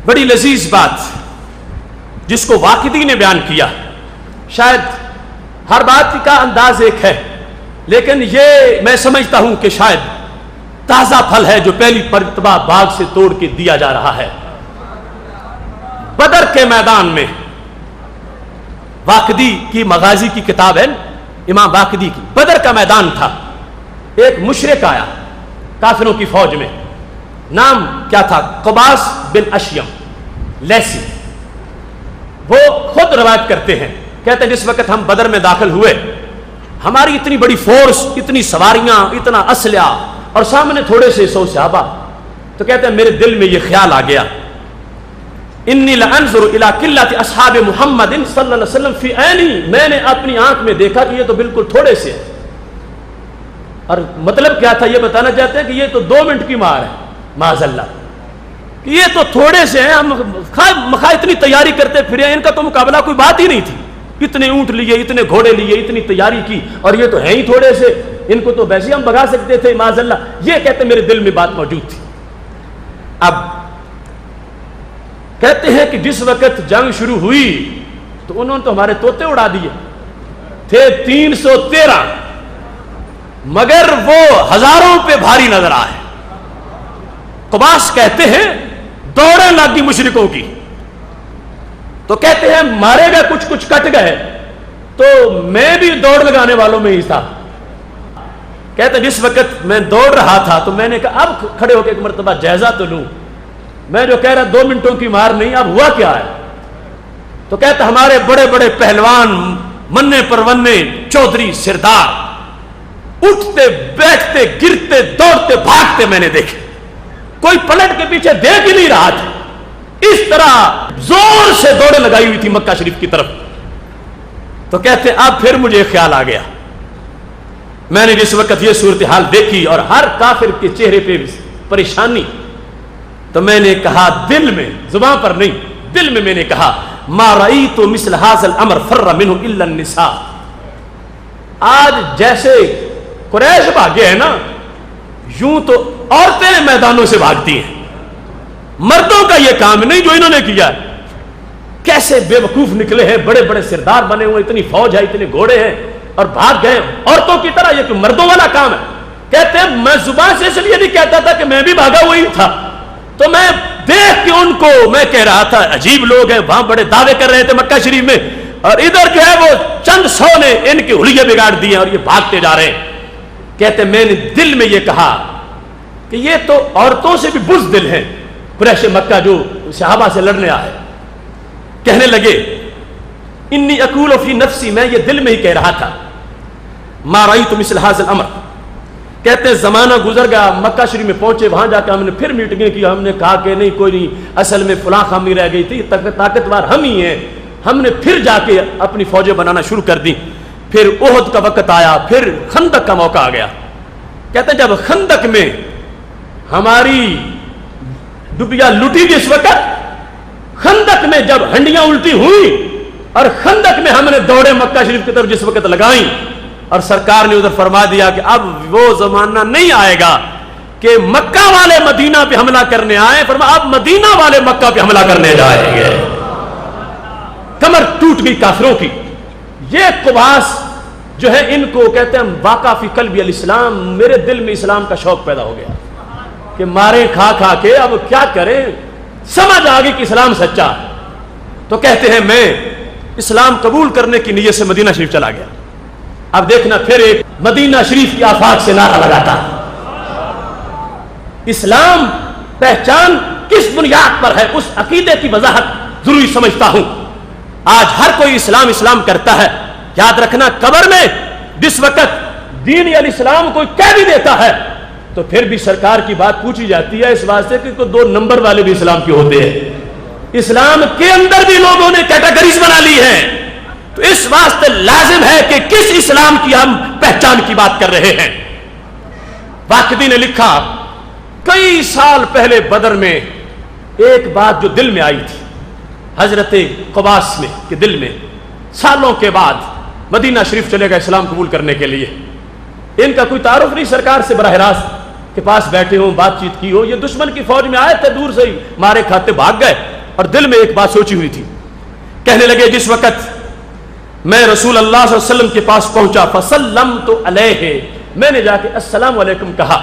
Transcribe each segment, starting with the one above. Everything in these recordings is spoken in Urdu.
بڑی لذیذ بات جس کو واقدی نے بیان کیا. شاید ہر بات کا انداز ایک ہے، لیکن یہ میں سمجھتا ہوں کہ شاید تازہ پھل ہے جو پہلی مرتبہ باغ سے توڑ کے دیا جا رہا ہے. بدر کے میدان میں واقدی کی مغازی کی کتاب ہے، امام واقدی کی. بدر کا میدان تھا، ایک مشرک آیا کافروں کی فوج میں، نام کیا تھا؟ قباس بن اشیم لیسی. وہ خود روایت کرتے ہیں، کہتے ہیں جس وقت ہم بدر میں داخل ہوئے، ہماری اتنی بڑی فورس، اتنی سواریاں، اتنا اسلحہ اور سامنے تھوڑے سے 100 صحابہ، تو کہتے ہیں میرے دل میں یہ خیال آ گیا، انی لانظر الی قلۃ اصحاب محمد صلی اللہ علیہ وسلم فی عینی. میں نے اپنی آنکھ میں دیکھا کہ یہ تو بالکل تھوڑے سے ہیں. اور مطلب کیا تھا؟ یہ بتانا چاہتے ہیں کہ یہ تو 2 منٹ کی مار ہے، معاذ اللہ، کہ یہ تو تھوڑے سے ہیں. ہم مخا اتنی تیاری کرتے پھرے، ان کا تو مقابلہ کوئی بات ہی نہیں تھی. اتنے اونٹ لیے، اتنے گھوڑے لیے، اتنی تیاری کی، اور یہ تو ہیں ہی تھوڑے سے، ان کو تو ویسے ہم بھگا سکتے تھے، معاذ اللہ. یہ کہتے میرے دل میں بات موجود تھی. اب کہتے ہیں کہ جس وقت جنگ شروع ہوئی تو انہوں نے تو ہمارے طوطے اڑا دیے تھے. 313، مگر وہ ہزاروں پہ بھاری نظر آئے. قباس کہتے ہیں دوڑیں لگ گئی مشرکوں کی، تو کہتے ہیں مارے گئے، کچھ کٹ گئے، تو میں بھی دوڑ لگانے والوں میں ہی تھا. کہتے جس وقت میں دوڑ رہا تھا تو میں نے کہا اب کھڑے ہو کے ایک مرتبہ جائزہ تو لوں، میں جو کہہ رہا 2 منٹوں کی مار نہیں، اب ہوا کیا ہے؟ تو کہتے ہمارے بڑے بڑے پہلوان، منے پرونے، چودھری، سردار اٹھتے بیٹھتے گرتے دوڑتے بھاگتے میں نے دیکھے، کوئی پلٹ کے پیچھے دیکھ ہی نہیں رہا تھا. اس طرح زور سے دوڑیں لگائی ہوئی تھی مکہ شریف کی طرف. تو کہتے اب پھر مجھے خیال آ گیا، میں نے جس وقت یہ صورتحال دیکھی اور ہر کافر کے چہرے پہ پریشانی، تو میں نے کہا دل میں، زبان پر نہیں، دل میں نے کہا ما رأیت مثل ھذا الامر فر منه الا النساء. آج جیسے قریش بھاگے ہیں نا، یوں تو عورتیں میدانوں سے بھاگتی ہیں، مردوں کا یہ کام نہیں جو انہوں نے کیا ہے. کیسے بے وقوف نکلے ہیں، بڑے بڑے سردار بنے ہوئے، اتنی فوج ہے، اتنے گھوڑے ہیں، اور بھاگ گئے عورتوں کی طرح. یہ کہ مردوں والا کام ہے. کہتے ہیں میں زبان سے اس لیے نہیں کہتا تھا کہ میں بھی بھاگا ہوا ہی تھا، تو میں دیکھ کے ان کو میں کہہ رہا تھا عجیب لوگ ہیں، وہاں بڑے دعوے کر رہے تھے مکہ شریف میں، اور ادھر جو ہے وہ چند 100 نے ان کے حلیے بگاڑ دیے اور یہ بھاگتے جا رہے ہیں. کہتے میں نے دل میں یہ کہا کہ یہ تو عورتوں سے بھی بزدل ہیں قریش مکہ جو صحابہ سے لڑنے آئے. کہنے لگے انی اقول فی نفسی، میں یہ دل میں ہی کہہ رہا تھا ما رأیت مثل ھذا الامر. کہتے زمانہ گزر گیا، مکہ شریف میں پہنچے، وہاں جا کے ہم نے پھر میٹنگیں کی، ہم نے کہا کہ نہیں کوئی نہیں، اصل میں فلاں خامی رہ گئی تھی، طاقتور ہم ہی ہیں. ہم نے پھر جا کے اپنی فوجیں بنانا شروع کر دی. پھر احد کا وقت آیا، پھر خندق کا موقع آ گیا. کہتے جب خندق میں ہماری ڈبیا لٹی، جس وقت خندق میں جب ہنڈیاں الٹی ہوئی اور خندق میں ہم نے دوڑے مکہ شریف کی طرف جس وقت لگائیں، اور سرکار نے ادھر فرما دیا کہ اب وہ زمانہ نہیں آئے گا کہ مکہ والے مدینہ پہ حملہ کرنے آئے، فرمایا اب مدینہ والے مکہ پہ حملہ کرنے جائیں گے. کمر ٹوٹ گئی کافروں کی. یہ قباس جو ہے ان کو کہتے ہیں واقع فی قلبی الاسلام، میرے دل میں اسلام کا شوق پیدا ہو گیا کہ مارے کھا کھا کے اب کیا کریں، سمجھ آ گئی کہ اسلام سچا ہے. تو کہتے ہیں میں اسلام قبول کرنے کی نیت سے مدینہ شریف چلا گیا. اب دیکھنا پھر ایک مدینہ شریف کی آفاق سے نعرہ لگاتا، اسلام پہچان کس بنیاد پر ہے، اس عقیدے کی وضاحت ضروری سمجھتا ہوں. آج ہر کوئی اسلام اسلام کرتا ہے. یاد رکھنا قبر میں جس وقت دین الاسلام کوئی کہہ بھی دیتا ہے تو پھر بھی سرکار کی بات پوچھی جاتی ہے، اس واسطے کہ کوئی 2 نمبر والے بھی اسلام کے ہوتے ہیں. اسلام کے اندر بھی لوگوں نے کیٹیگریز بنا لی ہیں، تو اس واسطے لازم ہے کہ کس اسلام کی ہم پہچان کی بات کر رہے ہیں. واقدی نے لکھا کئی سال پہلے بدر میں ایک بات جو دل میں آئی تھی حضرت قباس میں، کہ دل میں سالوں کے بعد مدینہ شریف چلے گا اسلام قبول کرنے کے لیے. ان کا کوئی تعارف نہیں سرکار سے براہ راست کے پاس بیٹھے ہوں، بات چیت کی ہو. یہ دشمن کی فوج میں آئے تھے، دور سے ہی مارے کھاتے بھاگ گئے. اور دل میں ایک بات سوچی ہوئی تھی. کہنے لگے جس وقت میں رسول اللہ صلی اللہ علیہ وسلم کے پاس پہنچا فسلمت علیہ، میں نے جا کے السلام علیکم کہا.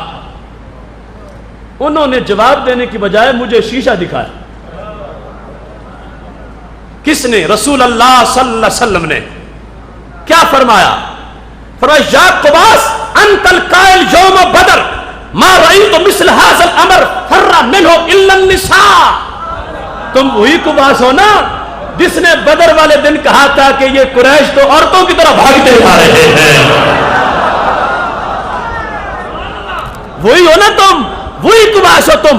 انہوں نے جواب دینے کی بجائے مجھے شیشہ دکھایا. کس نے؟ رسول اللہ صلی اللہ علیہ وسلم نے. کیا فرمایا؟ فرمایا یا قباس انت القائل یوم بدر ما رأیت مثل هذا الامر فر منه الا النساء. تم وہی قباس ہو نا جس نے بدر والے دن کہا تھا کہ یہ قریش تو عورتوں کی طرح بھاگتے جا رہے ہیں. وہی ہو نا تم، وہی قباس ہو تم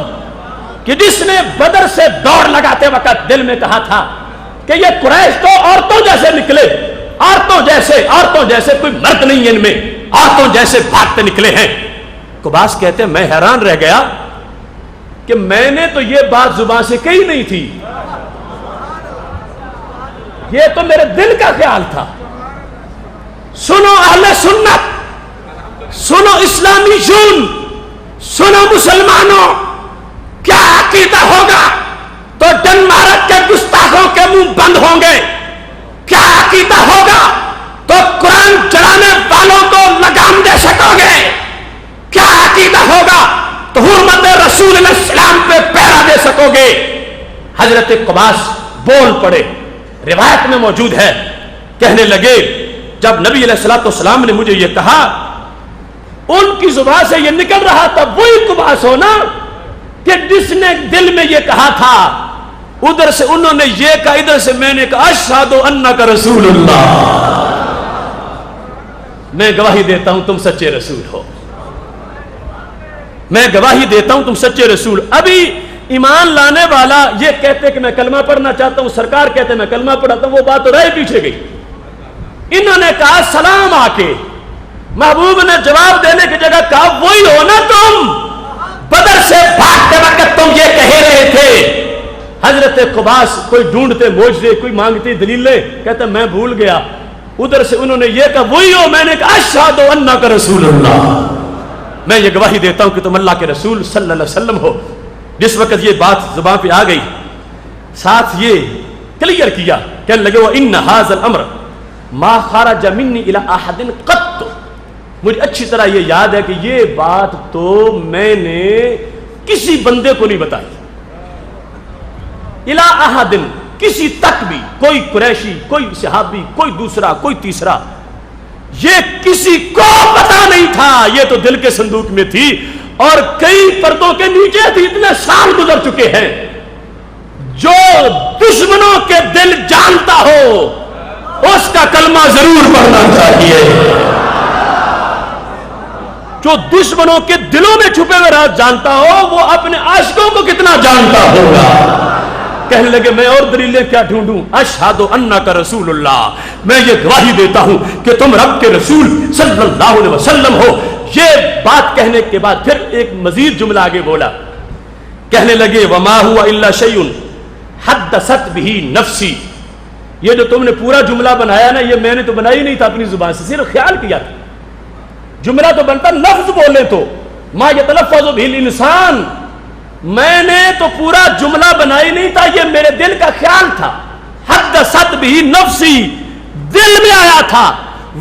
کہ جس نے بدر سے دوڑ لگاتے وقت دل میں کہا تھا کہ یہ قریش تو عورتوں جیسے نکلے، عورتوں جیسے کوئی مرد نہیں ہے ان میں، عورتوں جیسے بھاگتے نکلے ہیں. قباس کہتے ہیں میں حیران رہ گیا کہ میں نے تو یہ بات زبان سے کہی نہیں تھی، یہ تو میرے دل کا خیال تھا. سنو اہل سنت، سنو اسلامی جون، سنو مسلمانوں، کیا عقیدہ ہوگا تو ڈنمارک کے گستاخوں کے منہ بند ہوں گے. کیا عقیدہ ہوگا تو قرآن چلانے والوں کو لگام دے سکو گے. کیا عقیدہ ہوگا تو حرمت رسول علیہ السلام پہ پہرا دے سکو گے. حضرت قباس بول پڑے، روایت میں موجود ہے. کہنے لگے جب نبی علیہ الصلوۃ والسلام نے مجھے یہ کہا، ان کی زبان سے یہ نکل رہا تھا وہی قباس ہونا کہ جس نے دل میں یہ کہا تھا. ادھر سے انہوں نے یہ کہا، ادھر سے میں نے کہا اشہد انک رسول اللہ، میں گواہی دیتا ہوں تم سچے رسول ہو، میں گواہی دیتا ہوں تم سچے رسول. ابھی ایمان لانے والا یہ کہتے کہ میں کلمہ پڑھنا چاہتا ہوں، سرکار کہتے میں کلمہ پڑھاتا ہوں، وہ بات تو رہے پیچھے گئی. انہوں نے کہا سلام آ کے، محبوب نے جواب دینے کی جگہ کہا وہی ہو نا تم بدر سے بھاگتے وقت تم یہ کہہ رہے تھے. حضرت قباس کوئی ڈھونڈتے معجزے، کوئی مانگتے دلیلیں، کہتے میں بھول گیا. ادھر سے انہوں نے یہ کہا وہی ہو، میں نے کہا اشہد انک رسول اللہ، میں یہ گواہی دیتا ہوں کہ تم اللہ کے رسول صلی اللہ علیہ وسلم ہو. جس وقت یہ بات زبان پہ آ گئی، ساتھ یہ کلیئر کیا، کہنے لگے وَإِنَّ هَذَا الْأَمْرَ مَا خَرَجَ مِنِّي إِلَىٰ أَحَدٍ قَطُّ. مجھے اچھی طرح یہ یاد ہے کہ یہ بات تو میں نے کسی بندے کو نہیں بتائی. اِلَىٰ أَحَدٍ، کسی تک بھی، کوئی قریشی، کوئی صحابی، کوئی دوسرا، کوئی تیسرا، یہ کسی کو پتا نہیں تھا. یہ تو دل کے صندوق میں تھی اور کئی پردوں کے نیچے تھی. اتنے سال گزر چکے ہیں. جو دشمنوں کے دل جانتا ہو اس کا کلمہ ضرور پڑھنا چاہیے. جو دشمنوں کے دلوں میں چھپے ہوئے راز جانتا ہو وہ اپنے عاشقوں کو کتنا جانتا ہوگا. کہنے لگے میں اور دلیلیں کیا ڈھونڈوں، اشہد انک رسول اللہ، میں یہ گواہی دیتا ہوں کہ تم رب کے رسول صلی اللہ علیہ وسلم ہو. یہ بات کہنے کے بعد پھر ایک مزید جملہ آگے بولا. کہنے لگے وما ہوا الا شیء حدثت به نفسی. یہ جو تم نے پورا جملہ بنایا نا، یہ میں نے تو بنائی نہیں تھا اپنی زبان سے، صرف خیال کیا تھا. جملہ تو بنتا لفظ بولے تو ما یتلفظ به الانسان، میں نے تو پورا جملہ بنائی نہیں تھا، یہ میرے دل کا خیال تھا. حدثت به نفسی، دل میں آیا تھا.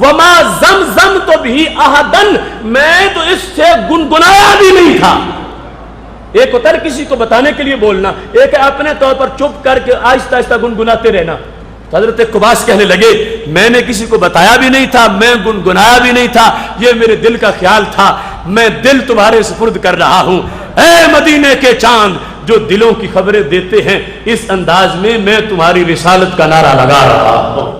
وما زمزمت به احدا، میں تو اس سے گنگنایا بھی نہیں تھا. ایک ہوتا ہے کسی کو بتانے کے لیے بولنا، ایک ہے اپنے طور پر چپ کر کے آہستہ آہستہ گنگناتے رہنا. حضرت قباس کہنے لگے میں نے کسی کو بتایا بھی نہیں تھا، میں گنگنایا بھی نہیں تھا، یہ میرے دل کا خیال تھا. میں دل تمہارے سپرد کر رہا ہوں. اے مدینے کے چاند جو دلوں کی خبریں دیتے ہیں، اس انداز میں میں تمہاری رسالت کا نعرہ لگا رہا ہوں.